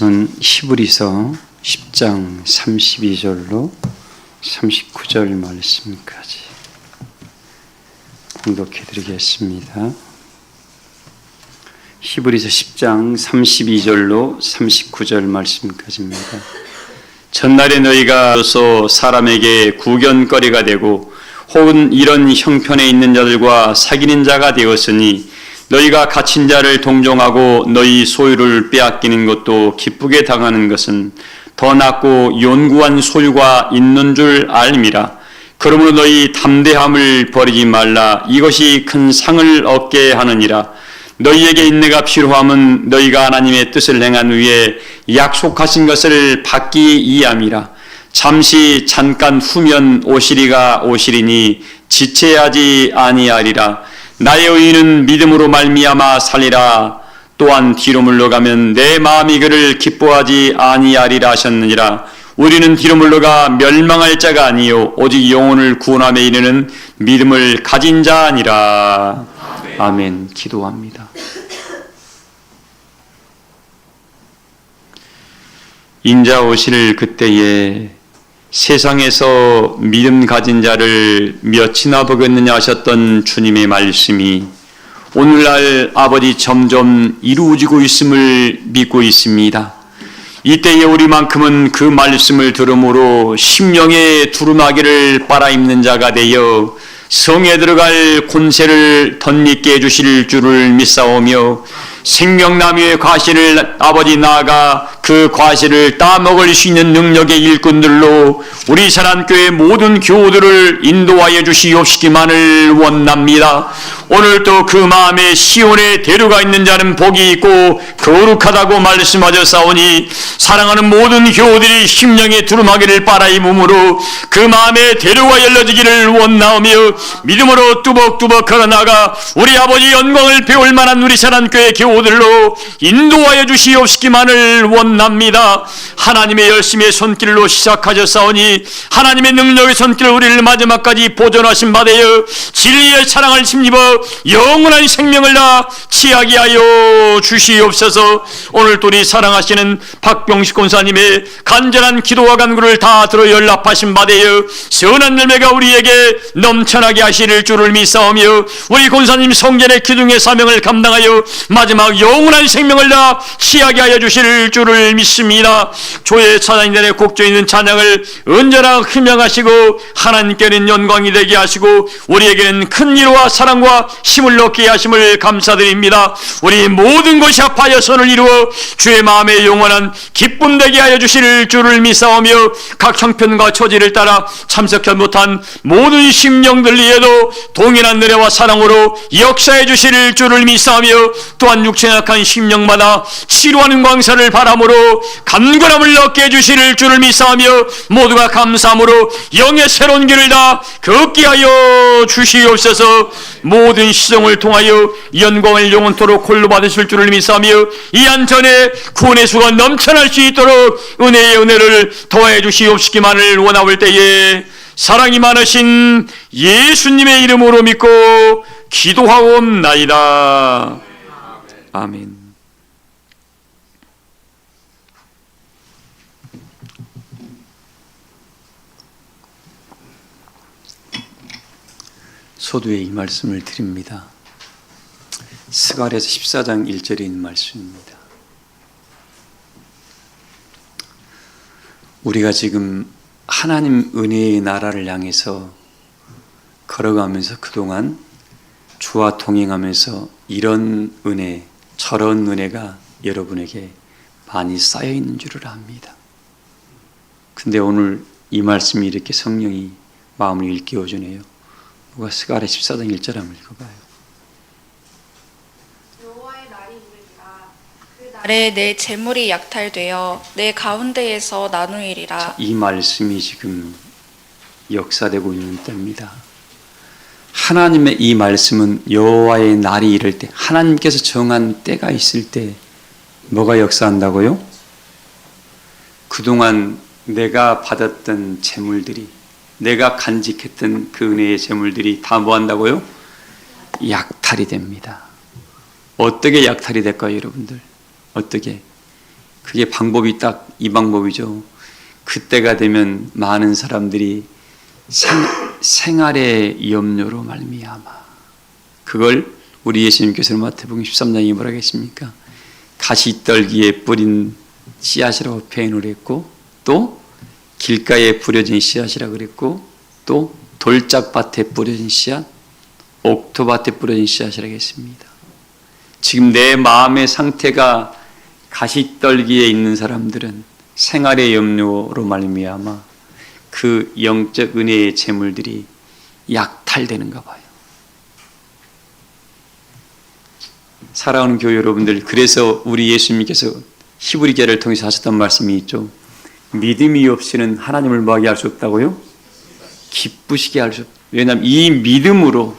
말씀은 히브리서 10장 32절로 39절 말씀까지 봉독해 드리겠습니다. 히브리서 10장 32절로 39절 말씀까지입니다. 전날에 너희가 사람에게 구견거리가 되고 혹은 이런 형편에 있는 자들과 사귀는 자가 되었으니 너희가 갇힌 자를 동정하고 너희 소유를 빼앗기는 것도 기쁘게 당하는 것은 더 낫고 연구한 소유가 있는 줄 알미라. 그러므로 너희 담대함을 버리지 말라. 이것이 큰 상을 얻게 하느니라. 너희에게 인내가 필요함은 너희가 하나님의 뜻을 행한 후에 약속하신 것을 받기 이함이라. 잠깐 후면 오시리가 오시리니 지체하지 아니하리라. 나의 의인은 믿음으로 말미암아 살리라. 또한 뒤로 물러가면 내 마음이 그를 기뻐하지 아니하리라 하셨느니라. 우리는 뒤로 물러가 멸망할 자가 아니요 오직 영혼을 구원함에 이르는 믿음을 가진 자 아니라. 아멘. 기도합니다. 인자 오실 그때에 세상에서 믿음 가진 자를 몇이나 보겠느냐 하셨던 주님의 말씀이 오늘날 아버지 점점 이루어지고 있음을 믿고 있습니다. 이때에 우리만큼은 그 말씀을 들음으로 심령의 두루마기를 빨아입는 자가 되어 성에 들어갈 권세를 덧입게 해주실 줄을 믿사오며 생명나무의 과실을 아버지 나아가 그 과실을 따먹을 수 있는 능력의 일꾼들로 우리 사랑교회 모든 교우들을 인도하여 주시옵시기만을 원합니다. 오늘도 그 마음에 시온에 대류가 있는 자는 복이 있고 거룩하다고 말씀하셨사오니 사랑하는 모든 교우들이 심령의 두루마기를 빨아입음으로 그 마음에 대류가 열려지기를 원하오며 믿음으로 뚜벅뚜벅 걸어나가 우리 아버지 영광을 배울 만한 우리 사랑교회 교우들로 인도하여 주시옵시기만을 원합니다. 하나님의 열심의 손길로 시작하셨사오니 하나님의 능력의 손길로 우리를 마지막까지 보존하신 바 되어 진리의 사랑을 힘입어 영원한 생명을 다 취하게 하여 주시옵소서. 오늘 또 우리 사랑하시는 박병식 권사님의 간절한 기도와 간구를 다 들어 연락하신 바 되어 선한 열매가 우리에게 넘쳐나게 하실 줄을 믿사오며 우리 권사님 성전의 기둥의 사명을 감당하여 마지막 영원한 생명을 다 취하게 하여 주실 줄을 믿습니다. 조의 찬양들의 곡조 있는 찬양을 언제나 희명하시고 하나님께는 영광이 되게 하시고 우리에게는 큰 일과 사랑과 힘을 얻게 하심을 감사드립니다. 우리 모든 것이 합하여 선을 이루어 주의 마음에 영원한 기쁨 되게 하여 주실 줄을 믿사오며 각 형편과 처지를 따라 참석하지 못한 모든 심령들 위에도 동일한 은혜와 사랑으로 역사해 주실 줄을 믿사오며 또한 육체에 약한 심령마다 치료하는 광사를 바람으로 간절함을 얻게 해주실 줄을 믿사오며 모두가 감사함으로 영의 새로운 길을 다 걷게 하여 주시옵소서. 모든 시종을 통하여 영광을 영원토록 홀로 받으실 줄을 믿사오며 이 안전에 구원의 수가 넘쳐날 수 있도록 은혜의 은혜를 더해 주시옵시기만을 원하올 때에 사랑이 많으신 예수님의 이름으로 믿고 기도하옵나이다. 아멘. 소두에 이 말씀을 드립니다. 스가랴서 14장 1절에 있는 말씀입니다. 우리가 지금 하나님 은혜의 나라를 향해서 걸어가면서 그동안 주와 동행하면서 이런 은혜, 저런 은혜가 여러분에게 많이 쌓여 있는 줄을 압니다. 근데 오늘 이 말씀이 이렇게 성령이 마음을 일깨워주네요. 누가 스가랴 14장 1절 한번 읽어봐요. 여호와의 날이 이르리라. 그 날에 내 재물이 약탈되어 내 가운데에서 나누이리라. 이 말씀이 지금 역사되고 있는 때입니다. 하나님의 이 말씀은 여호와의 날이 이를 때, 하나님께서 정한 때가 있을 때 뭐가 역사한다고요? 그동안 내가 받았던 재물들이, 내가 간직했던 그 은혜의 재물들이 다 뭐한다고요? 약탈이 됩니다. 어떻게 약탈이 될까요, 여러분들? 어떻게? 그게 방법이 딱 이 방법이죠. 그때가 되면 많은 사람들이 생활의 염려로 말미암아, 그걸 우리 예수님께서는 마태복음 13장에 뭐라고 했습니까? 가시떨기에 뿌린 씨앗이라고 표현을 했고, 또 길가에 뿌려진 씨앗이라고 그랬고, 또 돌짝밭에 뿌려진 씨앗, 옥토밭에 뿌려진 씨앗이라고 했습니다. 지금 내 마음의 상태가 가시떨기에 있는 사람들은 생활의 염려로 말미암아 그 영적 은혜의 재물들이 약탈되는가 봐요. 사랑하는 교회 여러분들, 그래서 우리 예수님께서 히브리서를 통해서 하셨던 말씀이 있죠. 믿음이 없이는 하나님을 뭐하게 할 수 없다고요? 기쁘시게 할 수 없다. 왜냐하면 이 믿음으로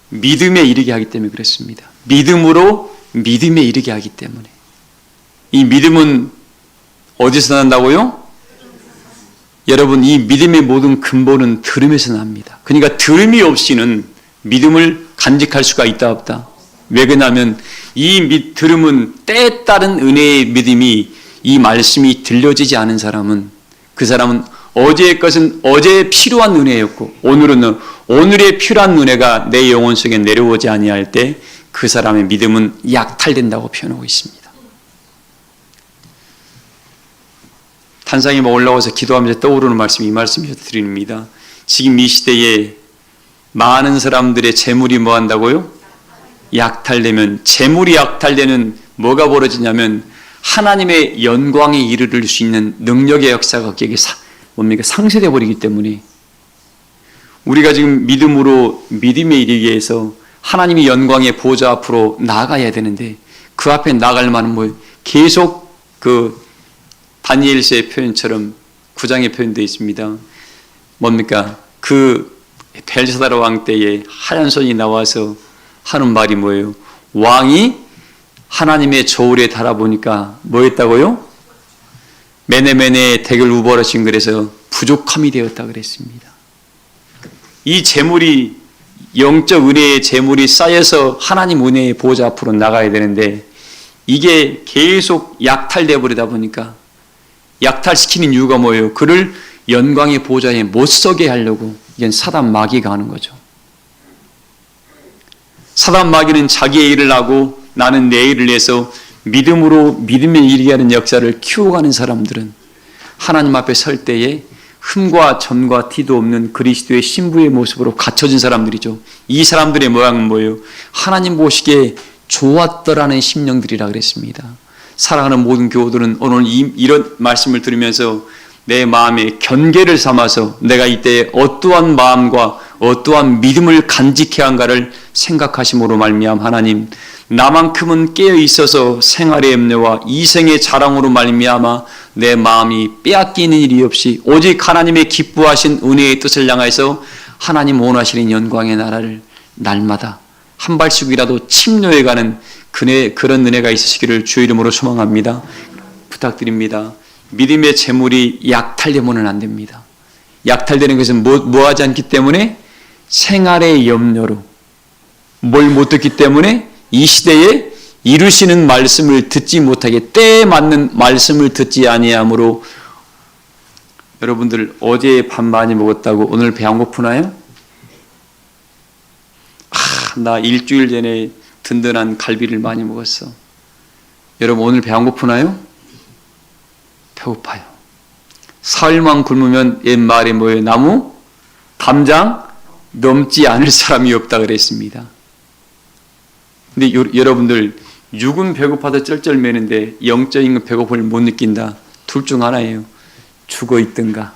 믿음에 이르게 하기 때문에 그렇습니다. 믿음으로 믿음에 이르게 하기 때문에. 이 믿음은 어디서 난다고요? 여러분, 이 믿음의 모든 근본은 들음에서 납니다. 그러니까 들음이 없이는 믿음을 간직할 수가 있다 없다? 왜 그러냐면 이 들음은 때에 따른 은혜의 믿음이, 이 말씀이 들려지지 않은 사람은, 그 사람은 어제의 것은 어제의 필요한 은혜였고 오늘은 오늘의 필요한 은혜가 내 영혼 속에 내려오지 아니할 때 그 사람의 믿음은 약탈된다고 표현하고 있습니다. 탄상에 올라와서 기도하면서 떠오르는 말씀이 이 말씀을 드립니다. 지금 이 시대에 많은 사람들의 재물이 뭐 한다고요? 약탈되면, 재물이 약탈되는 뭐가 벌어지냐면 하나님의 영광에 이르를 수 있는 능력의 역사가 거기에 상쇄되어 버리기 때문에, 우리가 지금 믿음에 이르기 위해서 하나님의 영광의 보좌 앞으로 나아가야 되는데, 그 앞에 나갈 만한 계속 그 다니엘서의 표현처럼 9장에 표현되어 있습니다. 뭡니까? 그 벨사다르 왕 때에 하얀 손이 나와서 하는 말이 뭐예요? 왕이 하나님의 저울에 달아보니까 뭐 했다고요? 메네메네 덱을 우버러진, 그래서 부족함이 되었다 그랬습니다. 이 재물이, 영적 은혜의 재물이 쌓여서 하나님 은혜의 보좌 앞으로 나가야 되는데, 이게 계속 약탈되어 버리다 보니까, 약탈시키는 이유가 뭐예요? 그를 영광의 보좌에 못 서게 하려고 이건 사단 마귀가 하는 거죠. 사단 마귀는 자기의 일을 하고 나는 내 일을 해서 믿음에 이르게 하는 역사를 키워가는 사람들은 하나님 앞에 설 때에 흠과 점과 티도 없는 그리스도의 신부의 모습으로 갖춰진 사람들이죠. 이 사람들의 모양은 뭐예요? 하나님 보시기에 좋았더라는 심령들이라 그랬습니다. 사랑하는 모든 교우들은 오늘 이런 말씀을 들으면서 내 마음에 견계를 삼아서 내가 이때 어떠한 마음과 어떠한 믿음을 간직해야 한가를 생각하심으로 말미암아 하나님, 나만큼은 깨어 있어서 생활의 염려와 이생의 자랑으로 말미암아 내 마음이 빼앗기는 일이 없이 오직 하나님의 기뻐하신 은혜의 뜻을 향해서 하나님 원하시는 영광의 나라를 날마다 한 발씩이라도 침노해가는 그런 은혜가 있으시기를 주의 이름으로 소망합니다. 부탁드립니다. 믿음의 재물이 약탈되면 안 됩니다. 약탈되는 것은 뭐하지 않기 때문에? 생활의 염려로. 뭘 못 듣기 때문에? 이 시대에 이루시는 말씀을 듣지 못하게, 때에 맞는 말씀을 듣지 아니함으로. 여러분들 어제 밥 많이 먹었다고 오늘 배 안 고프나요? 나 일주일 전에 든든한 갈비를 많이 먹었어. 여러분 오늘 배 안 고프나요? 배고파요. 사흘만 굶으면 옛말에 뭐예요? 나무 담장 넘지 않을 사람이 없다 그랬습니다. 근데 여러분들 육은 배고파도 쩔쩔매는데 영적인 건 배고픔을 못 느낀다. 둘 중 하나예요. 죽어 있든가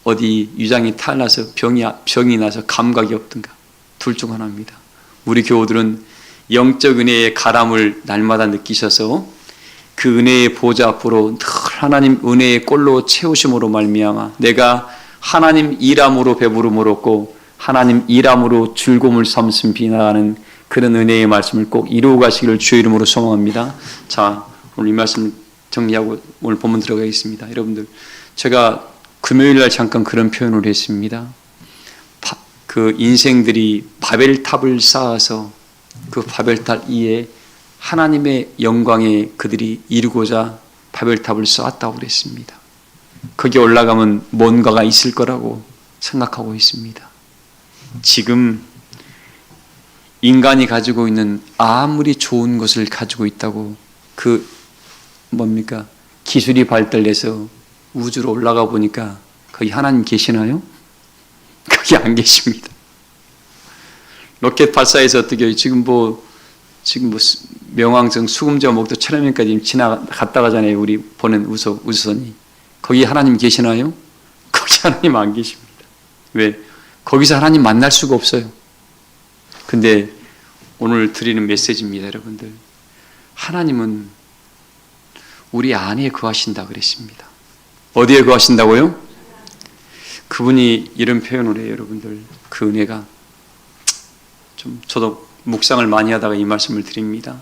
어디 유장이 탈나서 병이 나서 감각이 없든가. 둘 중 하나입니다. 우리 교우들은 영적 은혜의 가람을 날마다 느끼셔서 그 은혜의 보좌 앞으로 늘 하나님 은혜의 꼴로 채우심으로 말미암아 내가 하나님 일함으로 배부름을 얻고 하나님 일함으로 즐거움을 삼으신 비나가는 그런 은혜의 말씀을 꼭 이루어 가시기를 주의 이름으로 소망합니다. 자, 오늘 이 말씀 정리하고 오늘 본문 들어가겠습니다. 여러분들, 제가 금요일날 잠깐 그런 표현을 했습니다. 그 인생들이 바벨탑을 쌓아서 그 바벨탑 위에 하나님의 영광에 그들이 이루고자 바벨탑을 쌓았다고 그랬습니다. 거기 올라가면 뭔가가 있을 거라고 생각하고 있습니다. 지금 인간이 가지고 있는 아무리 좋은 것을 가지고 있다고 기술이 발달해서 우주로 올라가 보니까 거기 하나님 계시나요? 거기 안 계십니다. 로켓 발사해서 어떻게 해요? 지금 명왕성 수금지와 목도 천안면까지 지나갔다 가잖아요. 우리 보는 우주선이. 거기 하나님 계시나요? 거기 하나님 안 계십니다. 왜? 거기서 하나님 만날 수가 없어요. 근데 오늘 드리는 메시지입니다, 여러분들. 하나님은 우리 안에 거하신다 그랬습니다. 어디에 거하신다고요? 그분이 이런 표현을 해요, 여러분들. 그 은혜가 저도 묵상을 많이 하다가 이 말씀을 드립니다.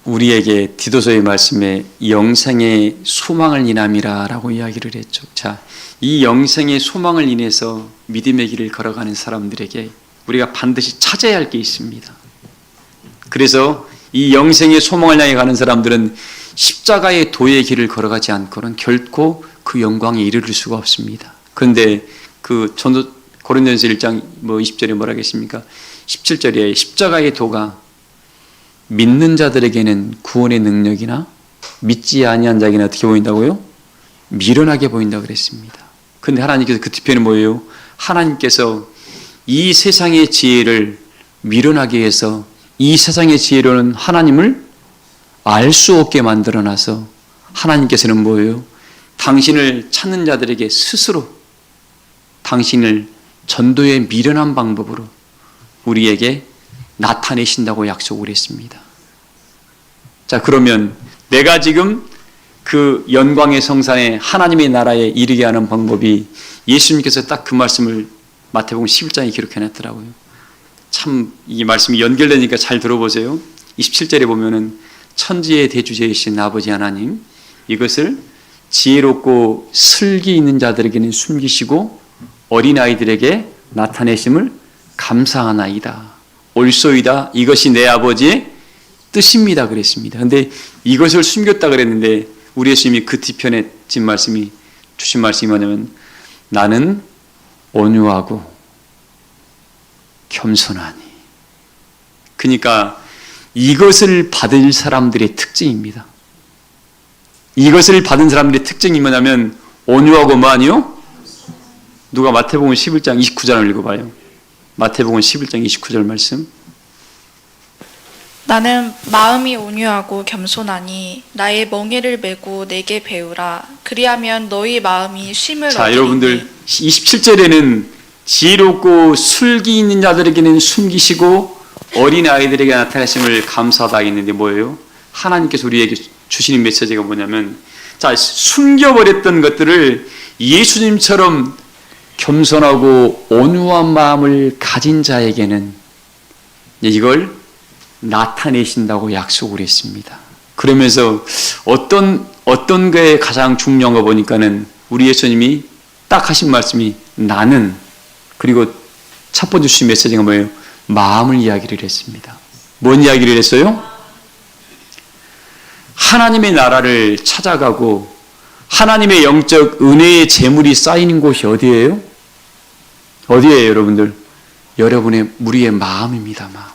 우리에게 디도서의 말씀에 영생의 소망을 인함이라라고 이야기를 했죠. 자, 이 영생의 소망을 인해서 믿음의 길을 걸어가는 사람들에게 우리가 반드시 찾아야 할 게 있습니다. 그래서 이 영생의 소망을 향해 가는 사람들은 십자가의 도의 길을 걸어가지 않고는 결코 그 영광에 이르를 수가 없습니다. 그런데 고린도전서 1장 20절에 뭐라 하겠습니까? 17절에 십자가의 도가 믿는 자들에게는 구원의 능력이나 믿지 아니한 자에게는 어떻게 보인다고요? 미련하게 보인다고 그랬습니다. 그런데 하나님께서 그 뒤편에 뭐예요? 하나님께서 이 세상의 지혜를 미련하게 해서 이 세상의 지혜로는 하나님을 알 수 없게 만들어놔서 하나님께서는 뭐예요? 당신을 찾는 자들에게 스스로 당신을 전도의 미련한 방법으로 우리에게 나타내신다고 약속을 했습니다. 자, 그러면 내가 지금 그 영광의 성산에 하나님의 나라에 이르게 하는 방법이 예수님께서 딱 그 말씀을 마태복음 11장에 기록해놨더라고요. 참 이 말씀이 연결되니까 잘 들어보세요. 27절에 보면은 천지의 대주제이신 아버지 하나님, 이것을 지혜롭고 슬기 있는 자들에게는 숨기시고 어린아이들에게 나타내심을 감사하나이다. 옳소이다. 이것이 내 아버지의 뜻입니다. 그랬습니다. 그런데 이것을 숨겼다 그랬는데 우리 예수님이 그 뒤편에 주신 말씀이 뭐냐면 나는 온유하고 겸손하니. 그러니까 이것을 받을 사람들의 특징입니다. 이것을 받은 사람들의 특징이 뭐냐면 온유하고 뭐하니요? 누가 마태복음 11장 29절을 읽어봐요. 마태복음 11장 29절 말씀. 나는 마음이 온유하고 겸손하니 나의 멍에를 메고 내게 배우라. 그리하면 너희 마음이 쉼을 얻으리니. 자, 여러분들 27절에는 지혜롭고 슬기 있는 자들에게는 숨기시고 어린 아이들에게 나타나심을 감사하다 했는데 뭐예요? 하나님께서 우리에게 주시는 메시지가 뭐냐면 자, 숨겨버렸던 것들을 예수님처럼 겸손하고 온유한 마음을 가진 자에게는 이걸 나타내신다고 약속을 했습니다. 그러면서 어떤 게 가장 중요한 거 보니까는 우리 예수님이 딱 하신 말씀이 나는, 그리고 첫 번째 주신 메시지가 뭐예요? 마음을 이야기를 했습니다. 뭔 이야기를 했어요? 하나님의 나라를 찾아가고 하나님의 영적 은혜의 재물이 쌓이는 곳이 어디예요? 어디예요, 여러분들? 여러분의 우리의 마음입니다. 마음.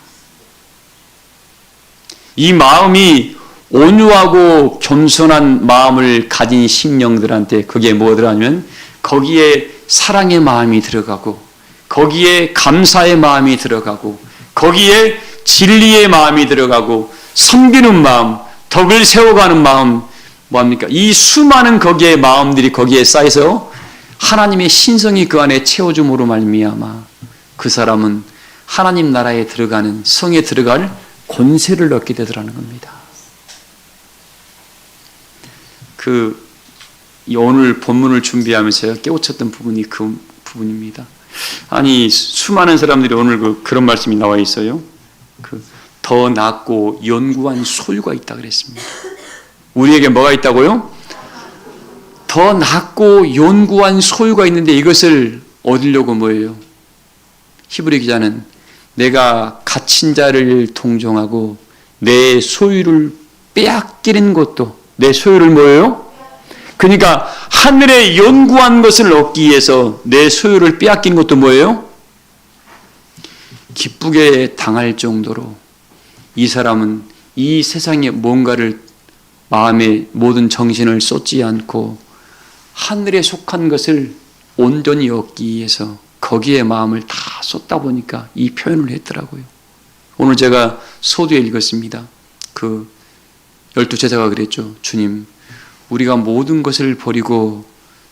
이 마음이 온유하고 겸손한 마음을 가진 심령들한테 그게 뭐더라면 거기에 사랑의 마음이 들어가고 거기에 감사의 마음이 들어가고 거기에 진리의 마음이 들어가고 섬기는 마음, 덕을 세워가는 마음, 뭐합니까? 이 수많은 거기에 마음들이 거기에 쌓여서 하나님의 신성이 그 안에 채워줌으로 말미암아 그 사람은 하나님 나라에 들어가는, 성에 들어갈 권세를 얻게 되더라는 겁니다. 오늘 본문을 준비하면서 깨우쳤던 부분이 그 부분입니다. 아니, 수많은 사람들이 오늘 그런 말씀이 나와 있어요. 더 낫고 연구한 소유가 있다 그랬습니다. 우리에게 뭐가 있다고요? 더 낫고 연구한 소유가 있는데 이것을 얻으려고 뭐예요? 히브리 기자는 내가 갇힌 자를 동정하고 내 소유를 빼앗기는 것도 내 소유를 뭐예요? 그러니까 하늘에 연구한 것을 얻기 위해서 내 소유를 빼앗기는 것도 뭐예요? 기쁘게 당할 정도로 이 사람은 이 세상에 뭔가를 마음의 모든 정신을 쏟지 않고 하늘에 속한 것을 온전히 얻기 위해서 거기에 마음을 다 쏟다 보니까 이 표현을 했더라고요. 오늘 제가 소두에 읽었습니다. 그 12제자가 그랬죠. 주님, 우리가 모든 것을 버리고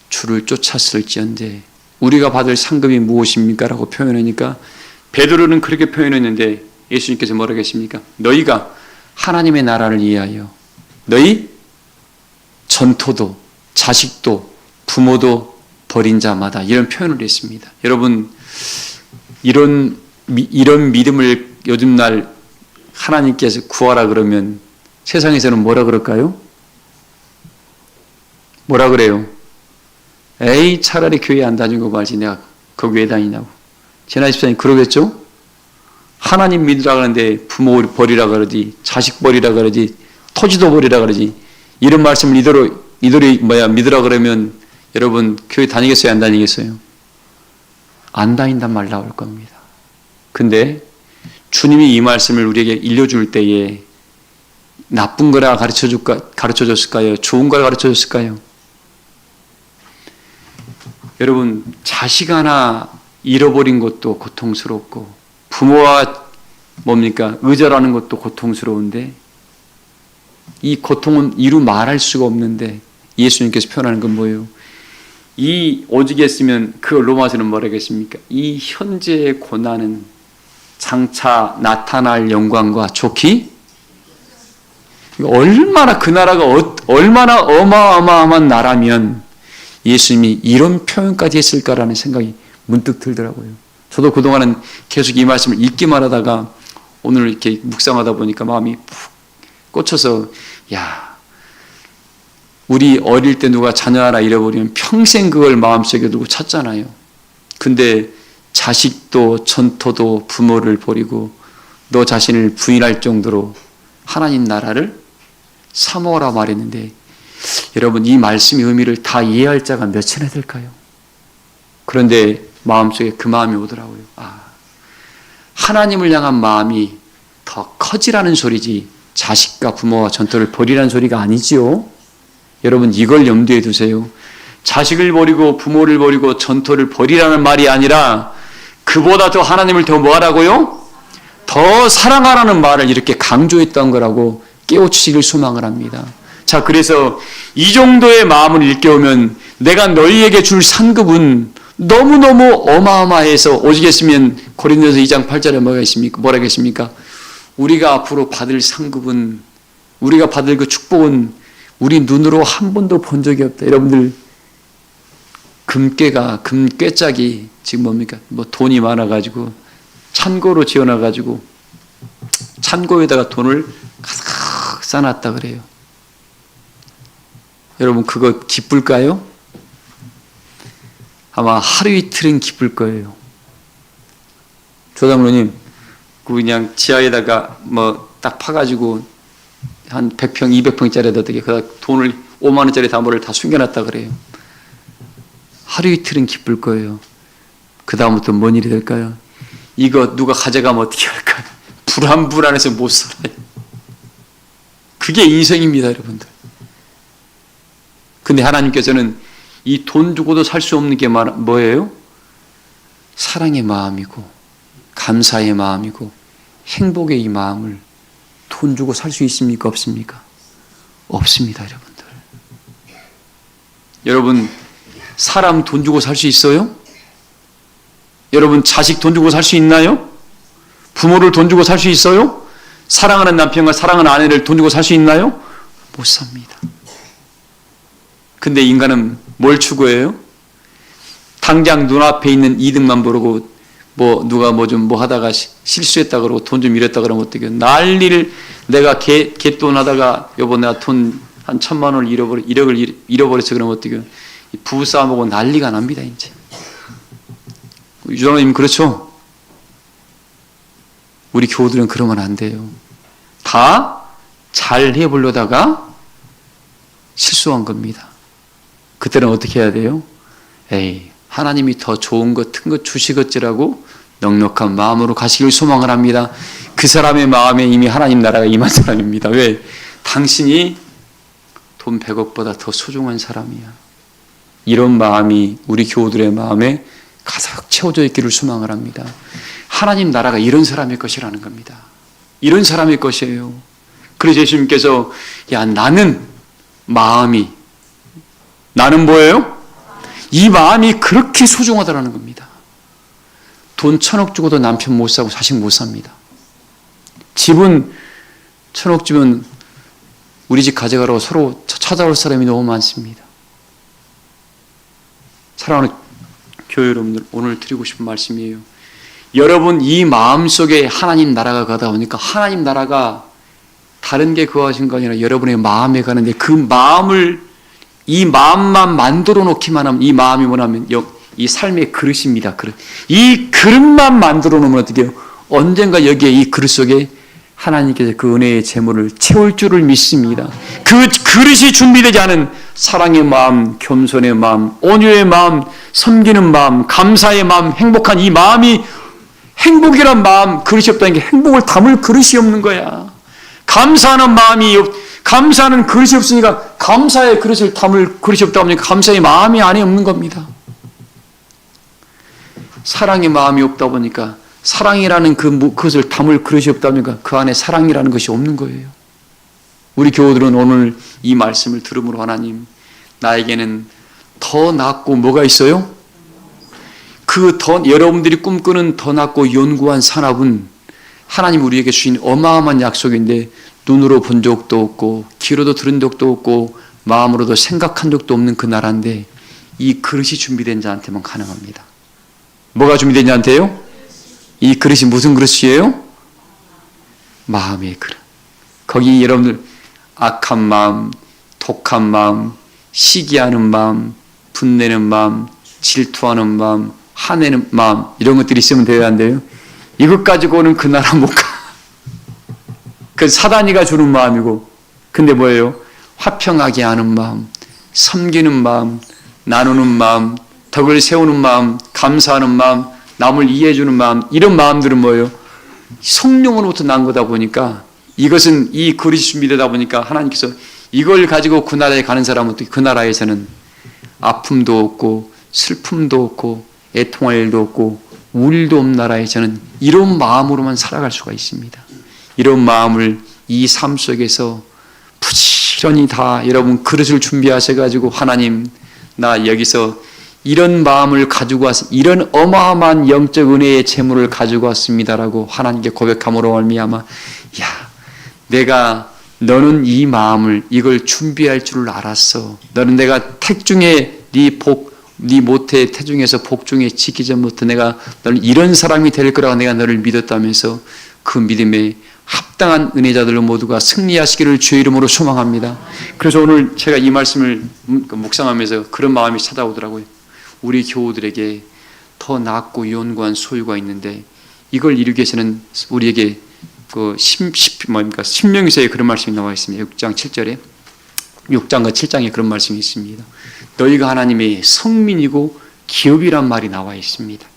주를 쫓았을지언데 우리가 받을 상급이 무엇입니까? 라고 표현하니까 베드로는 그렇게 표현했는데 예수님께서 뭐라고 했습니까? 너희가 하나님의 나라를 위하여 너희 전토도 자식도 부모도 버린 자마다 이런 표현을 했습니다. 여러분 이런 믿음을 요즘 날 하나님께서 구하라 그러면 세상에서는 뭐라 그럴까요? 뭐라 그래요? 에이 차라리 교회 안 다니고 말지 내가 거기 왜 다니냐고. 지난 집사님 그러겠죠? 하나님 믿으라 그러는데 부모 버리라 그러지 자식 버리라 그러지 토지도 버리라 그러지 이런 말씀을 이들이 믿으라 그러면 여러분 교회 다니겠어요? 안 다니겠어요? 안 다닌단 말 나올 겁니다. 근데 주님이 이 말씀을 우리에게 일러줄 때에 나쁜 거라 가르쳐줬을까요? 좋은 걸 가르쳐줬을까요? 여러분 자식 하나 잃어버린 것도 고통스럽고 부모와 뭡니까? 의절하는 것도 고통스러운데 이 고통은 이루 말할 수가 없는데 예수님께서 표현하는 건 뭐예요? 이 오직에 쓰면 그 로마서는 뭐라고 했습니까? 이 현재의 고난은 장차 나타날 영광과 좋기 얼마나 그 나라가 얼마나 어마어마한 나라면 예수님이 이런 표현까지 했을까라는 생각이 문득 들더라고요. 저도 그동안은 계속 이 말씀을 읽기만 하다가 오늘 이렇게 묵상하다 보니까 마음이 푹 꽂혀서 야 우리 어릴 때 누가 자녀 하나 잃어버리면 평생 그걸 마음속에 두고 찾잖아요. 근데 자식도 전토도 부모를 버리고 너 자신을 부인할 정도로 하나님 나라를 사모하라 말했는데 여러분 이 말씀의 의미를 다 이해할 자가 몇이나 될까요? 그런데 마음속에 그 마음이 오더라고요. 하나님을 향한 마음이 더 커지라는 소리지 자식과 부모와 전토를 버리라는 소리가 아니지요. 여러분 이걸 염두에 두세요. 자식을 버리고 부모를 버리고 전토를 버리라는 말이 아니라 그보다 더 하나님을 더 뭐하라고요? 더 사랑하라는 말을 이렇게 강조했던 거라고 깨우치기를 소망을 합니다. 자, 그래서 이 정도의 마음을 일깨우면 내가 너희에게 줄 상급은 너무너무 어마어마해서 오직했으면 고린도서 2장 8절에 뭐라고 했습니까? 우리가 앞으로 받을 상급은 우리가 받을 그 축복은 우리 눈으로 한 번도 본 적이 없다. 여러분들 금괴짝이 지금 뭡니까? 뭐 돈이 많아가지고 찬고로 지어놔가지고 찬고에다가 돈을 가득 싸놨다 그래요. 여러분 그거 기쁠까요? 아마 하루 이틀은 기쁠 거예요. 조장로님 그냥 지하에다가 뭐 딱 파가지고 한 100평, 200평짜리 어떻게 그 돈을 5만 원짜리 담보를 다 숨겨놨다 그래요. 하루 이틀은 기쁠 거예요. 그 다음부터 뭔 일이 될까요? 이거 누가 가져가면 어떻게 할까요? 불안해서 못 살아요. 그게 인생입니다, 여러분들. 근데 하나님께서는 이 돈 주고도 살 수 없는 게 뭐예요? 사랑의 마음이고 감사의 마음이고 행복의 이 마음을 돈 주고 살 수 있습니까? 없습니까? 없습니다, 여러분들. 여러분 사람 돈 주고 살 수 있어요? 여러분 자식 돈 주고 살 수 있나요? 부모를 돈 주고 살 수 있어요? 사랑하는 남편과 사랑하는 아내를 돈 주고 살 수 있나요? 못 삽니다. 근데 인간은 뭘 추구해요? 당장 눈앞에 있는 이득만 보고 뭐 누가 뭐 하다가 실수했다 그러고 돈 좀 잃었다 그러면 어떡해요? 난리를 내가 개돈 하다가 여보 내가 돈 한 1,000만 원을 1억을 잃어버렸어 그러면 어떡해요? 부부싸움하고 난리가 납니다 이제. 유정님 그렇죠? 우리 교우들은 그러면 안 돼요. 다 잘 해보려다가 실수한 겁니다. 그때는 어떻게 해야 돼요? 에이, 하나님이 더 좋은 것, 큰 것 주시겠지라고 넉넉한 마음으로 가시길 소망을 합니다. 그 사람의 마음에 이미 하나님 나라가 임한 사람입니다. 왜? 당신이 돈 100억보다 더 소중한 사람이야. 이런 마음이 우리 교우들의 마음에 가득 채워져 있기를 소망을 합니다. 하나님 나라가 이런 사람의 것이라는 겁니다. 이런 사람의 것이에요. 그래서 예수님께서 나는 뭐예요? 이 마음이 그렇게 소중하다는 겁니다. 돈 1,000억 주고도 남편 못 사고 자식 못 삽니다. 집은 1,000억 주면 우리 집 가져가라고 서로 찾아올 사람이 너무 많습니다. 사랑하는 교회 여러분들, 오늘 드리고 싶은 말씀이에요. 여러분 이 마음속에 하나님 나라가 가다 보니까 하나님 나라가 다른 게 거하신 거 아니라 여러분의 마음에 가는데 이 마음만 만들어 놓기만 하면 이 마음이 뭐냐면 이 삶의 그릇입니다. 그릇. 이 그릇만 만들어 놓으면 어떻게 해요? 언젠가 여기에 이 그릇 속에 하나님께서 그 은혜의 재물을 채울 줄을 믿습니다. 그 그릇이 준비되지 않은 사랑의 마음, 겸손의 마음, 온유의 마음, 섬기는 마음, 감사의 마음, 행복한 이 마음이 행복이란 마음, 그릇이 없다는 게 행복을 담을 그릇이 없는 거야. 감사하는 그릇이 없으니까 감사의 그릇을 담을 그릇이 없다 보니까 감사의 마음이 안에 없는 겁니다. 사랑의 마음이 없다 보니까 사랑이라는 그것을 담을 그릇이 없다 보니까 그 안에 사랑이라는 것이 없는 거예요. 우리 교우들은 오늘 이 말씀을 들음으로 하나님, 나에게는 더 낫고 뭐가 있어요? 여러분들이 꿈꾸는 더 낫고 연구한 산업은 하나님 우리에게 주신 어마어마한 약속인데 눈으로 본 적도 없고 귀로도 들은 적도 없고 마음으로도 생각한 적도 없는 그 나라인데 이 그릇이 준비된 자한테만 가능합니다. 뭐가 준비된 자한테요? 이 그릇이 무슨 그릇이에요? 마음의 그릇. 거기 여러분들 악한 마음, 독한 마음, 시기하는 마음, 분내는 마음, 질투하는 마음, 화내는 마음 이런 것들이 있으면 돼야 안 돼요? 이것 가지고는 그 나라 못 가. 그 사단이가 주는 마음이고, 근데 뭐예요? 화평하게 하는 마음, 섬기는 마음, 나누는 마음, 덕을 세우는 마음, 감사하는 마음, 남을 이해해주는 마음, 이런 마음들은 뭐예요? 성령으로부터 난 거다 보니까 이것은 이 그릇이 준비되다 보니까 하나님께서 이걸 가지고 그 나라에 가는 사람은 또 그 나라에서는 아픔도 없고 슬픔도 없고 애통할 일도 없고 우일도 없는 나라에서는 이런 마음으로만 살아갈 수가 있습니다. 이런 마음을 이 삶 속에서 부지런히 다 여러분 그릇을 준비하셔가지고 하나님 나 여기서 이런 마음을 가지고 이런 어마어마한 영적 은혜의 재물을 가지고 왔습니다라고 하나님께 고백함으로 말미암아 너는 이 마음을 이걸 준비할 줄을 알았어. 너는 내가 택 중에 네 모태 태중에서 복 중에 지기 전부터 내가 너는 이런 사람이 될 거라고 내가 너를 믿었다면서 그 믿음에 합당한 은혜자들로 모두가 승리하시기를 주의 이름으로 소망합니다. 그래서 오늘 제가 이 말씀을 묵상하면서 그런 마음이 찾아오더라고요. 우리 교우들에게 더 낫고 연구한 소유가 있는데 이걸 이루기 위해서는 우리에게 신명기서에 그런 말씀이 나와 있습니다. 6장 7절에 6장과 7장에 그런 말씀이 있습니다. 너희가 하나님의 성민이고 기업이란 말이 나와 있습니다.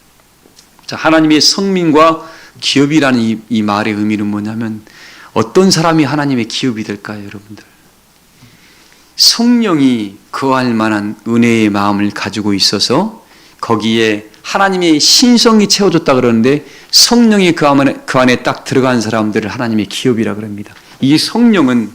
자, 하나님의 성민과 기업이라는 이 말의 의미는 뭐냐면 어떤 사람이 하나님의 기업이 될까요, 여러분들? 성령이 거할 만한 은혜의 마음을 가지고 있어서 거기에 하나님의 신성이 채워졌다 그러는데 성령이 그 안에 딱 들어간 사람들을 하나님의 기업이라 그럽니다. 이 성령은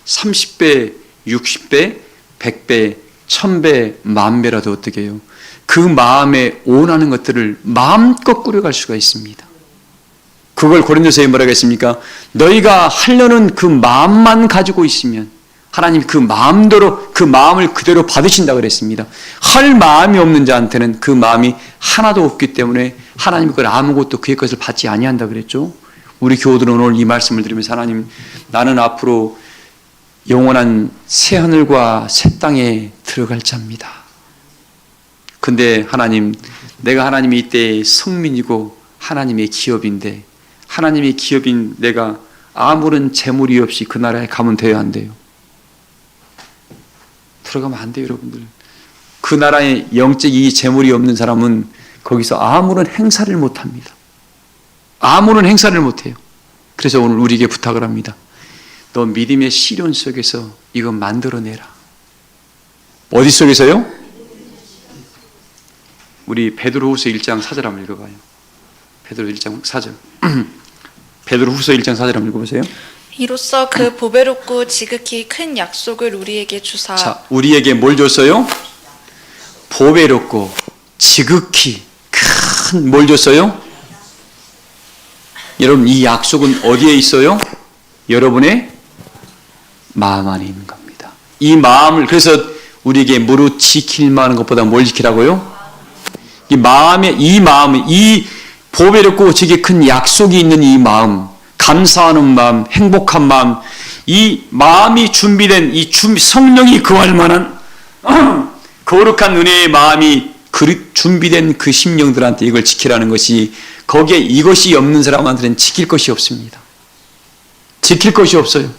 30배, 60배, 100배, 1000배, 10,000배라도 어떻게 해요? 그 마음에 원하는 것들을 마음껏 꾸려갈 수가 있습니다. 그걸 고린도서에 뭐라고 했습니까? 너희가 하려는 그 마음만 가지고 있으면 하나님 그 마음대로 그 마음을 그대로 받으신다 그랬습니다. 할 마음이 없는 자한테는 그 마음이 하나도 없기 때문에 하나님 그걸 아무것도 그의 것을 받지 아니한다 그랬죠. 우리 교우들은 오늘 이 말씀을 들으면서 하나님 나는 앞으로 영원한 새 하늘과 새 땅에 들어갈 자입니다. 근데 하나님 내가 하나님이 이때 성민이고 하나님의 기업인데 하나님의 기업인 내가 아무런 재물이 없이 그 나라에 가면 돼요, 안 돼요? 들어가면 안 돼요, 여러분들. 그 나라에 영적 이 재물이 없는 사람은 거기서 아무런 행사를 못 합니다. 아무런 행사를 못 해요. 그래서 오늘 우리에게 부탁을 합니다. 너 믿음의 시련 속에서 이거 만들어내라. 어디 속에서요? 우리 베드로후서 1장 4절 한번 읽어봐요. 베드로 1장 4절. 베드로후서 1장 4절 한번 읽어보세요. 이로써 그 보배롭고 지극히 큰 약속을 우리에게 주사. 자, 우리에게 뭘 줬어요? 보배롭고 지극히 큰 뭘 줬어요? 여러분, 이 약속은 어디에 있어요? 여러분의 마음 안에 있는 겁니다. 이 마음을, 그래서 우리에게 무릇 지킬 만한 것보다 뭘 지키라고요? 이 마음에, 이 보배롭고 지극히 큰 약속이 있는 이 마음, 감사하는 마음, 행복한 마음, 이 마음이 준비된 성령이 거할 만한 거룩한 은혜의 마음이 준비된 그 심령들한테 이걸 지키라는 것이, 거기에 이것이 없는 사람한테는 지킬 것이 없습니다. 지킬 것이 없어요.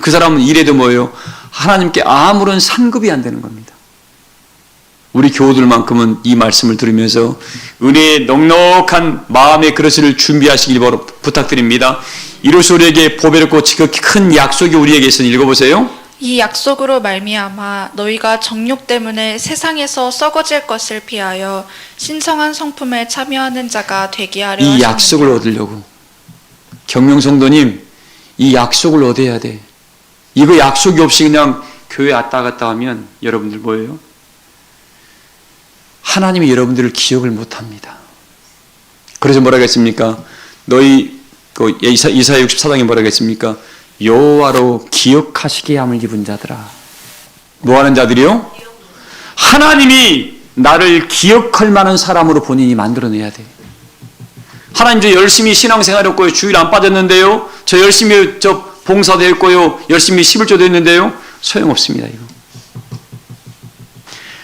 그 사람은 이래도 뭐예요? 하나님께 아무런 상급이 안 되는 겁니다. 우리 교우들만큼은 이 말씀을 들으면서 은혜의 넉넉한 마음의 그릇을 준비하시길 부탁드립니다. 이로써 우리에게 보배롭고 지극히 큰 약속이 우리에게 있으니 읽어보세요. 이 약속으로 말미암아 너희가 정욕 때문에 세상에서 썩어질 것을 피하여 신성한 성품에 참여하는 자가 되게 하려 하셨느니라. 이 약속을 얻으려고, 경명성도님, 이 약속을 얻어야 돼. 이거 약속이 없이 그냥 교회 왔다 갔다 하면 여러분들 뭐예요? 하나님이 여러분들을 기억을 못합니다. 그래서 뭐라 했습니까? 너희 이사야 64장에 뭐라 했습니까? 여호와로 기억하시게 함을 입은 자들아. 뭐 하는 자들이요? 하나님이 나를 기억할 만한 사람으로 본인이 만들어내야 돼. 하나님, 저 열심히 신앙생활 했고요, 주일 안 빠졌는데요, 저 열심히 봉사도 했고요, 열심히 11조도 했는데요, 소용없습니다. 이거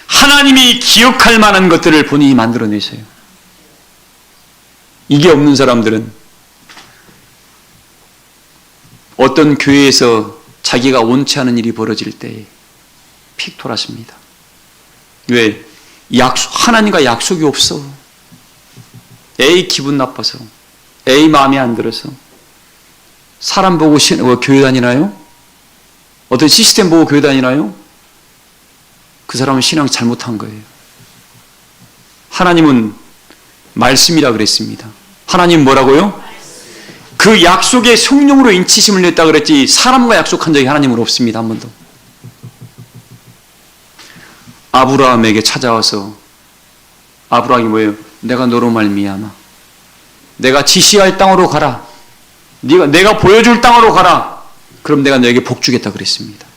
하나님이 기억할 만한 것들을 본인이 만들어내세요. 이게 없는 사람들은 어떤 교회에서 자기가 원치 않은 일이 벌어질 때 픽 돌아섭니다. 왜? 하나님과 약속이 없어. 에이, 기분 나빠서, 에이, 마음에 안 들어서. 사람 보고 교회 다니나요? 어떤 시스템 보고 교회 다니나요? 그 사람은 신앙 잘못한 거예요. 하나님은 말씀이라 그랬습니다. 하나님 뭐라고요? 그 약속의 성령으로 인치심을 냈다 그랬지, 사람과 약속한 적이 하나님은 없습니다. 한 번도. 아브라함에게 찾아와서, 아브라함이 뭐예요? 내가 너로 말미암아 내가 지시할 땅으로 가라. 내가 보여줄 땅으로 가라. 그럼 내가 너에게 복 주겠다 그랬습니다.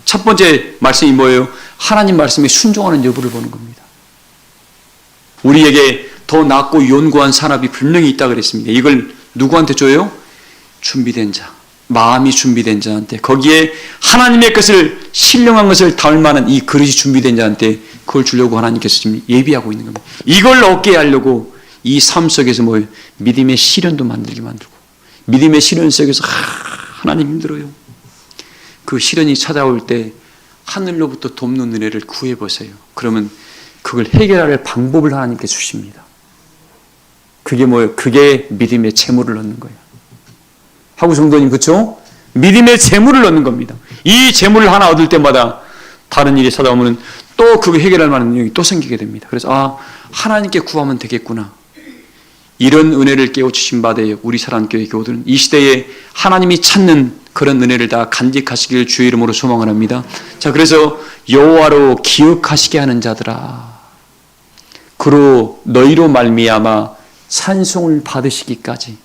첫 번째 말씀이 뭐예요? 하나님 말씀에 순종하는 여부를 보는 겁니다. 우리에게 더 낫고 연구한 산업이 분명히 있다 그랬습니다. 이걸 누구한테 줘요? 준비된 자, 마음이 준비된 자한테, 거기에 하나님의 것을, 신령한 것을 담을 만한 이 그릇이 준비된 자한테 그걸 주려고 하나님께서 지금 예비하고 있는 겁니다. 이걸 얻게 하려고 이 삶 속에서 뭐예요? 믿음의 시련도 만들고, 믿음의 시련 속에서 하나님 힘들어요. 그 시련이 찾아올 때 하늘로부터 돕는 은혜를 구해보세요. 그러면 그걸 해결할 방법을 하나님께 주십니다. 그게 뭐예요? 그게 믿음의 재물을 얻는 거예요. 하구 성도님, 그렇죠? 믿음의 재물을 얻는 겁니다. 이 재물을 하나 얻을 때마다 다른 일이 찾아오면 또 그거 해결할 만한 능력이 또 생기게 됩니다. 그래서 하나님께 구하면 되겠구나. 이런 은혜를 깨우치신 바되어 우리 사랑교회 교우들은 이 시대에 하나님이 찾는 그런 은혜를 다 간직하시길 주의 이름으로 소망을 합니다. 자, 그래서 여호와로 기억하시게 하는 자들아, 그로 너희로 말미암아 산송을 받으시기까지,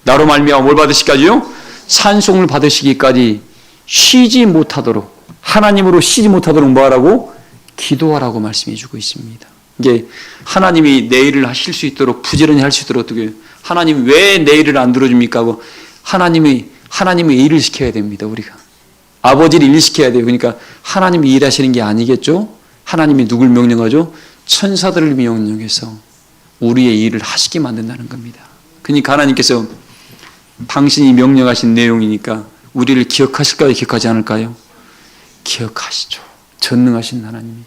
나로 말미암아 뭘 받으시기까지요? 산송을 받으시기까지 쉬지 못하도록, 하나님으로 쉬지 못하도록 뭐하라고? 기도하라고 말씀해 주고 있습니다. 이게 하나님이 내 일을 하실 수 있도록, 부지런히 할 수 있도록 어떻게, 하나님 왜 내 일을 안 들어줍니까 하고 하나님의 일을 시켜야 됩니다. 우리가 아버지를 일시켜야 돼요. 그러니까 하나님이 일하시는 게 아니겠죠? 하나님이 누굴 명령하죠? 천사들을 명령해서 우리의 일을 하시게 만든다는 겁니다. 그러니까 하나님께서 당신이 명령하신 내용이니까 우리를 기억하실까요? 기억하지 않을까요? 기억하시죠. 전능하신 하나님이.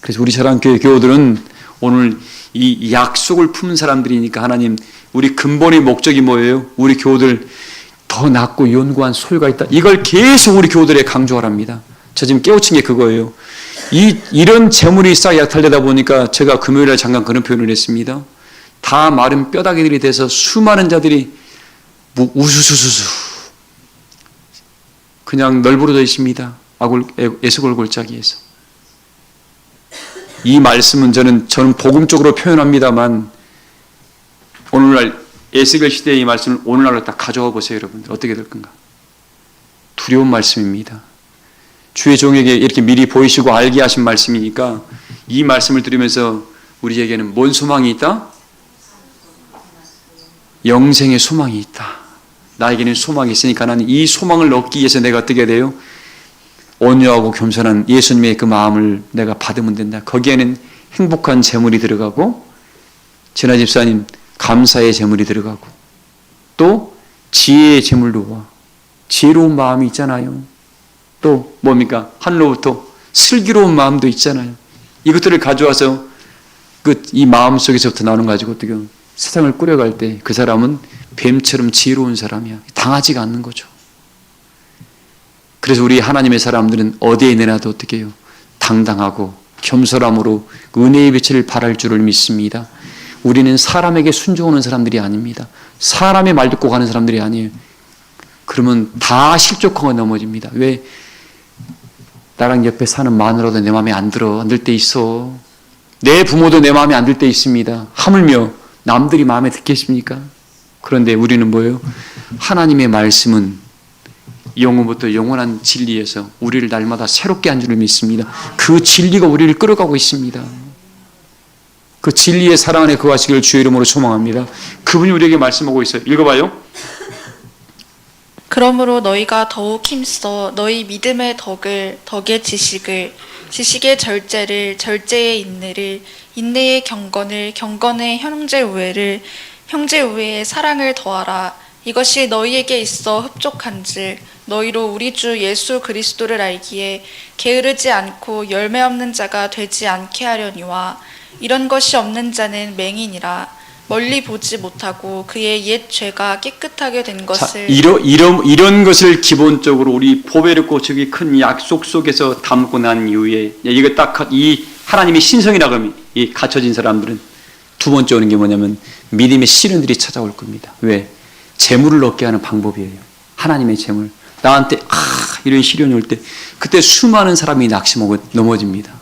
그래서 우리 사랑교회 교우들은 오늘 이 약속을 품은 사람들이니까 하나님, 우리 근본의 목적이 뭐예요? 우리 교우들 더 낮고 연구한 소유가 있다. 이걸 계속 우리 교우들에 강조하랍니다. 저 지금 깨우친 게 그거예요. 이런 재물이 쌓여 약탈되다 보니까 제가 금요일에 잠깐 그런 표현을 했습니다. 다 마른 뼈다귀들이 돼서 수많은 자들이 우수수수수 그냥 널브러져 있습니다. 에스골 골짜기에서. 이 말씀은 저는 복음적으로 표현합니다만 오늘날 에스겔 시대의 이 말씀을 오늘날로 딱 가져와 보세요, 여러분들. 어떻게 될 건가? 두려운 말씀입니다. 주의 종에게 이렇게 미리 보이시고 알게 하신 말씀이니까 이 말씀을 들으면서 우리에게는 뭔 소망이 있다? 영생의 소망이 있다. 나에게는 소망이 있으니까 나는 이 소망을 얻기 위해서 내가 어떻게 돼요? 온유하고 겸손한 예수님의 그 마음을 내가 받으면 된다. 거기에는 행복한 재물이 들어가고, 진아 집사님 감사의 재물이 들어가고, 또 지혜의 재물도 와. 지혜로운 마음이 있잖아요. 또 뭡니까? 하늘로부터 슬기로운 마음도 있잖아요. 이것들을 가져와서 이 마음 속에서부터 나오는 가지고 어떻게 세상을 꾸려갈 때 그 사람은 뱀처럼 지혜로운 사람이야. 당하지가 않는 거죠. 그래서 우리 하나님의 사람들은 어디에 내놔도 어떻게 해요? 당당하고 겸손함으로 은혜의 빛을 발할 줄을 믿습니다. 우리는 사람에게 순종하는 사람들이 아닙니다. 사람의 말 듣고 가는 사람들이 아니에요. 그러면 다 실족하고 넘어집니다. 왜? 나랑 옆에 사는 마누라도 내 마음에 안 들 때 있어. 내 부모도 내 마음에 안 들 때 있습니다. 하물며 남들이 마음에 듣겠습니까? 그런데 우리는 뭐예요? 하나님의 말씀은 영원부터 영원한 진리에서 우리를 날마다 새롭게 한 줄을 믿습니다. 그 진리가 우리를 끌어가고 있습니다. 그 진리의 사랑 안에 거하시기를 주의 이름으로 소망합니다. 그분이 우리에게 말씀하고 있어요. 읽어봐요. 그러므로 너희가 더욱 힘써 너희 믿음의 덕의 지식의 절제를, 절제의 인내를, 인내의 경건을, 경건의 형제 우애를, 형제 우애의 사랑을 더하라. 이것이 너희에게 있어 흡족한즉 너희로 우리 주 예수 그리스도를 알기에 게으르지 않고 열매 없는 자가 되지 않게 하려니와 이런 것이 없는 자는 맹인이라. 멀리 보지 못하고 그의 옛 죄가 깨끗하게 된 것을. 이런 것을 기본적으로 우리 보배롭고 저기 큰 약속 속에서 담고 난 이후에 이거 딱 이 하나님의 신성이라고 하면 이 갖춰진 사람들은 두 번째 오는 게 뭐냐면 믿음의 시련들이 찾아올 겁니다. 왜? 재물을 얻게 하는 방법이에요. 하나님의 재물. 나한테 이런 시련이 올 때 그때 수많은 사람이 낙심하고 넘어집니다.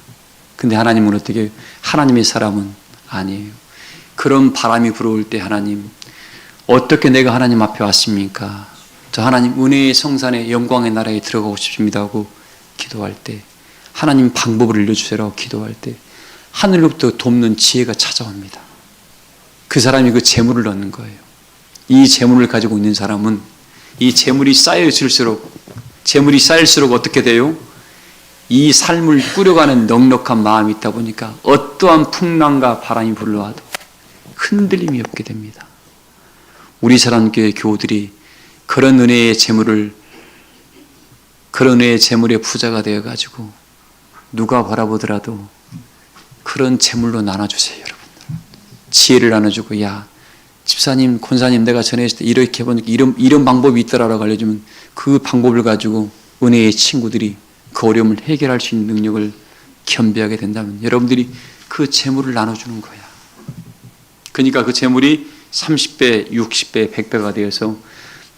근데 하나님은 어떻게 해요? 하나님의 사람은 아니에요. 그런 바람이 불어올 때 하나님, 어떻게 내가 하나님 앞에 왔습니까? 저 하나님 은혜의 성산에 영광의 나라에 들어가고 싶습니다 하고 기도할 때, 하나님 방법을 알려주세요라고 기도할 때 하늘로부터 돕는 지혜가 찾아옵니다. 그 사람이 그 재물을 얻는 거예요. 이 재물을 가지고 있는 사람은 이 재물이 쌓여질수록 어떻게 돼요? 이 삶을 꾸려가는 넉넉한 마음이 있다 보니까 어떠한 풍랑과 바람이 불러와도 흔들림이 없게 됩니다. 우리 사랑교회 교우들이 그런 은혜의 재물에 부자가 되어가지고 누가 바라보더라도 그런 재물로 나눠주세요, 여러분들. 지혜를 나눠주고, 야, 집사님, 권사님, 내가 전에 했을 때 이렇게 해보니까 이런 방법이 있더라라고 알려주면 그 방법을 가지고 은혜의 친구들이 그 어려움을 해결할 수 있는 능력을 겸비하게 된다면 여러분들이 그 재물을 나눠주는 거야. 그러니까 그 재물이 30배, 60배, 100배가 되어서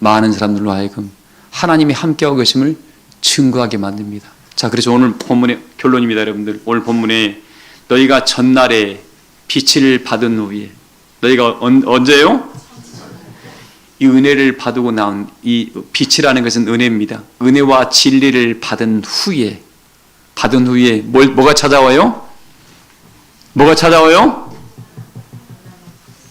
많은 사람들로 하여금 하나님이 함께하고 계심을 증거하게 만듭니다. 자, 그래서 오늘 본문의 결론입니다, 여러분들. 오늘 본문에 너희가 전날에 빛을 받은 후에, 너희가 언제요? 이 은혜를 받고 나온 이 빛이라는 것은 은혜입니다. 은혜와 진리를 받은 후에 뭐가 찾아와요? 뭐가 찾아와요?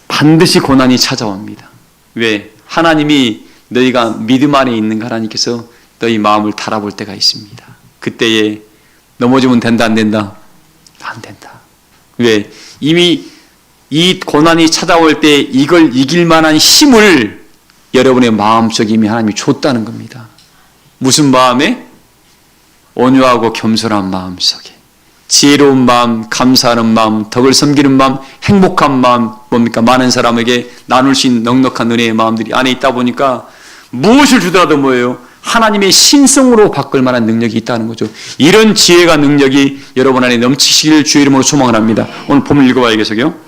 반드시 고난이 찾아옵니다. 왜? 하나님이 너희가 믿음 안에 있는 하나님께서 너희 마음을 달아볼 때가 있습니다. 그때에 넘어지면 된다, 안 된다? 안 된다. 왜? 이미 이 고난이 찾아올 때 이걸 이길 만한 힘을 여러분의 마음속에 이미 하나님이 줬다는 겁니다. 무슨 마음에? 온유하고 겸손한 마음 속에, 지혜로운 마음, 감사하는 마음, 덕을 섬기는 마음, 행복한 마음, 뭡니까? 많은 사람에게 나눌 수 있는 넉넉한 은혜의 마음들이 안에 있다 보니까 무엇을 주더라도 뭐예요? 하나님의 신성으로 바꿀 만한 능력이 있다는 거죠. 이런 지혜가 능력이 여러분 안에 넘치시기를 주의 이름으로 소망을 합니다. 오늘 본문 읽어봐야겠어요.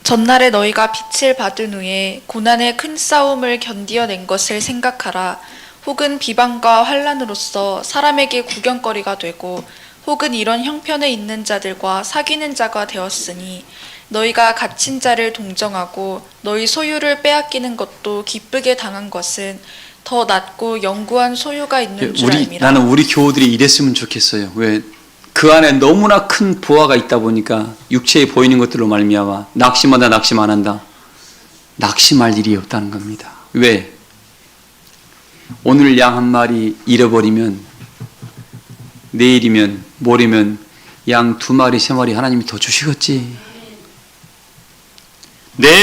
전날에 너희가 빛을 받은 후에 고난의 큰 싸움을 견디어낸 것을 생각하라. 혹은 비방과 환난으로서 사람에게 구경거리가 되고 혹은 이런 형편에 있는 자들과 사귀는 자가 되었으니 너희가 갇힌 자를 동정하고 너희 소유를 빼앗기는 것도 기쁘게 당한 것은 더 낫고 영구한 소유가 있는 줄 알미라. 나는 우리 교우들이 이랬으면 좋겠어요. 왜? 그 안에 너무나 큰 보화가 있다 보니까 육체에 보이는 것들로 말미암아 낙심한다, 낙심 안 한다. 낙심할 일이 없다는 겁니다. 왜? 오늘 양 한 마리 잃어버리면 내일이면 모레면 양 2마리, 3마리 하나님이 더 주시겠지.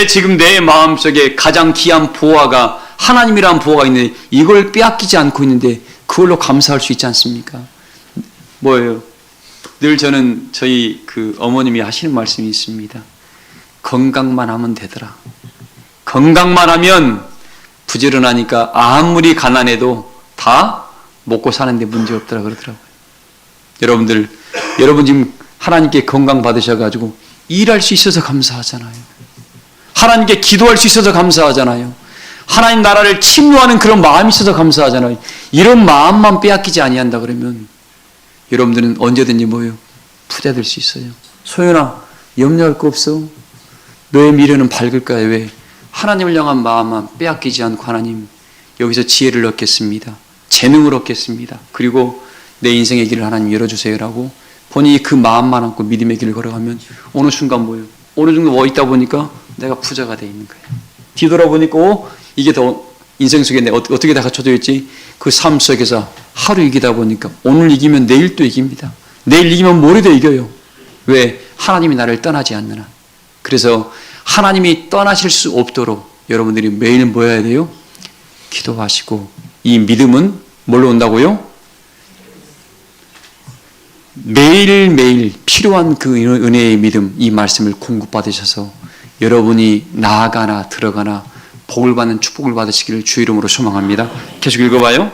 지금 내 마음속에 가장 귀한 보화가 하나님이라는 보화가 있는데 이걸 빼앗기지 않고 있는데 그걸로 감사할 수 있지 않습니까? 뭐예요? 늘 저는 저희 그 어머님이 하시는 말씀이 있습니다. 건강만 하면 되더라. 건강만 하면 부지런하니까 아무리 가난해도 다 먹고 사는데 문제 없더라 그러더라고요. 여러분 지금 하나님께 건강 받으셔가지고 일할 수 있어서 감사하잖아요. 하나님께 기도할 수 있어서 감사하잖아요. 하나님 나라를 침노하는 그런 마음이 있어서 감사하잖아요. 이런 마음만 빼앗기지 아니한다 그러면 여러분들은 언제든지 뭐예요? 부자 될 수 있어요. 소연아, 염려할 거 없어. 너의 미래는 밝을 거야. 왜? 하나님을 향한 마음만 빼앗기지 않고 하나님 여기서 지혜를 얻겠습니다. 재능을 얻겠습니다. 그리고 내 인생의 길을 하나님 열어주세요라고 본인이 그 마음만 안고 믿음의 길을 걸어가면 어느 순간 뭐예요? 어느 정도 있다 보니까 내가 부자가 돼 있는 거예요. 뒤돌아보니까 이게 더 인생 속에 내가 어떻게 다 갖춰져 있지? 그 삶 속에서 하루 이기다 보니까 오늘 이기면 내일 또 이깁니다. 내일 이기면 모레도 이겨요. 왜? 하나님이 나를 떠나지 않는 한. 그래서 하나님이 떠나실 수 없도록 여러분들이 매일 뭐 해야 돼요? 기도하시고 이 믿음은 뭘로 온다고요? 매일매일 필요한 그 은혜의 믿음, 이 말씀을 공급받으셔서 여러분이 나아가나 들어가나 복을 받는 축복을 받으시기를 주 이름으로 소망합니다. 계속 읽어봐요.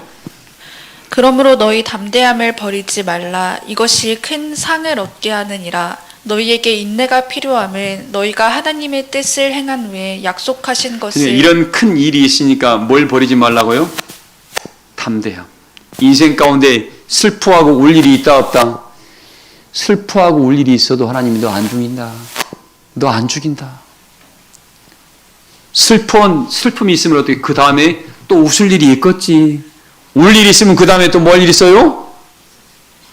그러므로 너희 담대함을 버리지 말라. 이것이 큰 상을 얻게 하느니라. 너희에게 인내가 필요함은 너희가 하나님의 뜻을 행한 후에 약속하신 것을. 이런 큰 일이 있으니까 뭘 버리지 말라고요? 담대함. 인생 가운데 슬퍼하고 울 일이 있다 없다? 슬퍼하고 울 일이 있어도 하나님이 너 안 죽인다. 너 안 죽인다. 슬픔이 있으면 어떻게 그 다음에 또 웃을 일이 있겠지. 울 일이 있으면 그 다음에 또 뭘 일 있어요?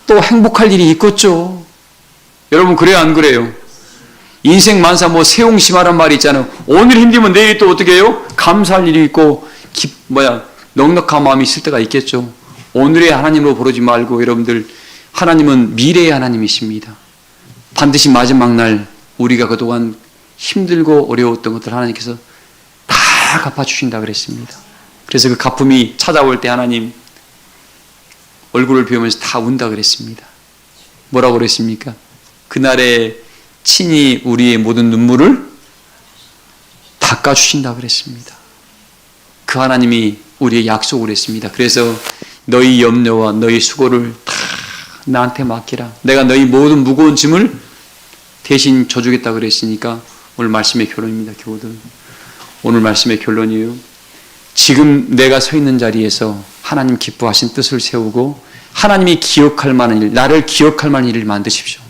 또 행복할 일이 있겠죠. 여러분 그래요 안 그래요? 인생 만사 세옹심하란 말이 있잖아요. 오늘 힘들면 내일 또 어떻게 해요? 감사할 일이 있고 넉넉한 마음이 있을 때가 있겠죠. 오늘의 하나님으로 부르지 말고 여러분들 하나님은 미래의 하나님이십니다. 반드시 마지막 날 우리가 그동안 힘들고 어려웠던 것들 하나님께서 다 갚아주신다 그랬습니다. 그래서 그 갚음이 찾아올 때 하나님 얼굴을 비우면서 다 운다 그랬습니다. 뭐라고 그랬습니까? 그날에 친히 우리의 모든 눈물을 닦아주신다 그랬습니다. 그 하나님이 우리의 약속을 했습니다. 그래서 너희 염려와 너희 수고를 다 나한테 맡기라. 내가 너희 모든 무거운 짐을 대신 져주겠다 그랬으니까 오늘 말씀의 결론입니다. 교우들. 오늘 말씀의 결론이에요. 지금 내가 서 있는 자리에서 하나님 기뻐하신 뜻을 세우고 하나님이 기억할 만한 일, 나를 기억할 만한 일을 만드십시오.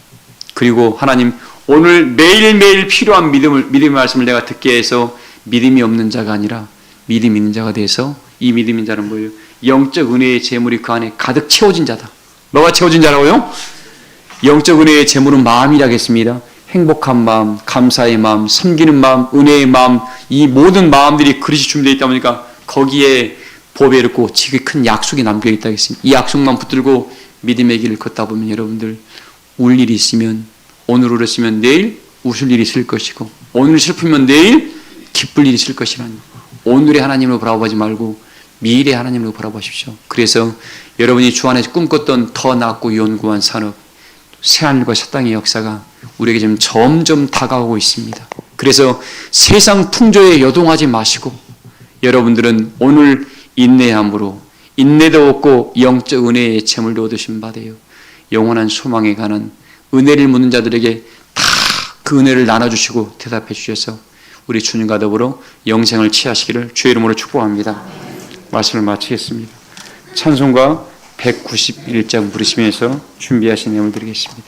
그리고 하나님 오늘 매일매일 필요한 믿음의 말씀을 내가 듣게 해서 믿음이 없는 자가 아니라 믿음 있는 자가 돼서 이 믿음 있는 자는 뭐예요? 영적 은혜의 재물이 그 안에 가득 채워진 자다. 뭐가 채워진 자라고요? 영적 은혜의 재물은 마음이라겠습니다. 행복한 마음, 감사의 마음, 섬기는 마음, 은혜의 마음, 이 모든 마음들이 그릇이 준비되어 있다 보니까 거기에 보배 있고 지극히 큰 약속이 남겨있다 했습니다. 이 약속만 붙들고 믿음의 길을 걷다 보면 여러분들 울 일이 있으면 오늘 울었으면 내일 웃을 일이 있을 것이고, 오늘 슬프면 내일 기쁠 일이 있을 것이라니, 오늘의 하나님으로 바라보지 말고 미래의 하나님으로 바라보십시오. 그래서 여러분이 주 안에서 꿈꿨던 더 낫고 연구한 산업, 새하늘과 새 땅의 역사가 우리에게 지금 점점 다가오고 있습니다. 그래서 세상 풍조에 여동하지 마시고, 여러분들은 오늘 인내함으로 인내도 얻고 영적 은혜의 재물도 얻으신 바 되요 영원한 소망에 가는 은혜를 묻는 자들에게 다 그 은혜를 나눠주시고 대답해 주셔서 우리 주님과 더불어 영생을 취하시기를 주의 이름으로 축복합니다. 말씀을 마치겠습니다. 찬송가 191장 부르시면서 준비하신 내용을 드리겠습니다.